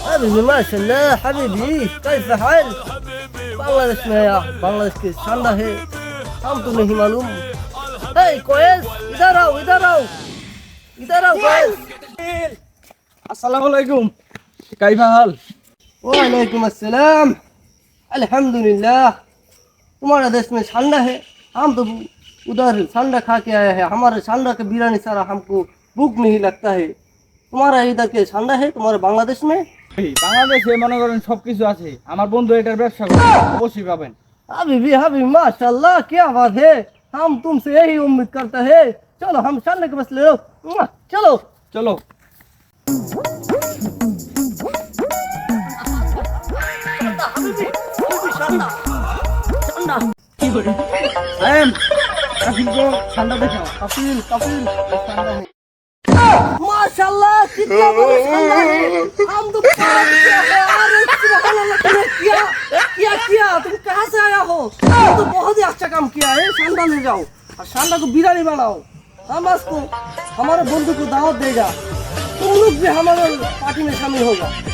حبيبي ما شاء الله حبيبي كيف حال बांग्लादेश में आया बांग्लादेश की शानदा है हम तो नहीं मालूम हे कोयस इधर आओ कोयस আসসালামু আলাইকুম কাইফা হাল वालेकुम अस्सलाम अल्हम्दुलिल्लाह तुम्हारा देश में शानदा है हम तो उधर शानदा खा के आया है हमारे शानदा के बिरयानी सारा हमको भूख नहीं लगता है तुम्हारा इधर के शानदा है तुम्हारे बांग्लादेश में বাংলাদেশে মনে করেন সবকিছু আছে আমার বন্ধু এটার ব্যবসা করে অবশ্যই পাবেন हबीबी माशाल्लाह क्या बात है हम तुमसे यही उम्मीद करते हैं चलो हम शानदा के बस ले लो चलो চলো সায়েম কাফিলকে ঠান্ডা দেখাও कपिल शानदा है माशाल्लाह कितना बड़ा शानदा है हम तो पागल है अरे सुभान अल्लाह तुमने क्या तुम कहाँ से आया हो तुम तो बहुत ही अच्छा काम किया है शानदा ले जाओ और शानदा को बिरयानी बनाओ हम आज को हमारे बंधु को दावत देगा तुम लोग भी हमारे पार्टी में शामिल होगा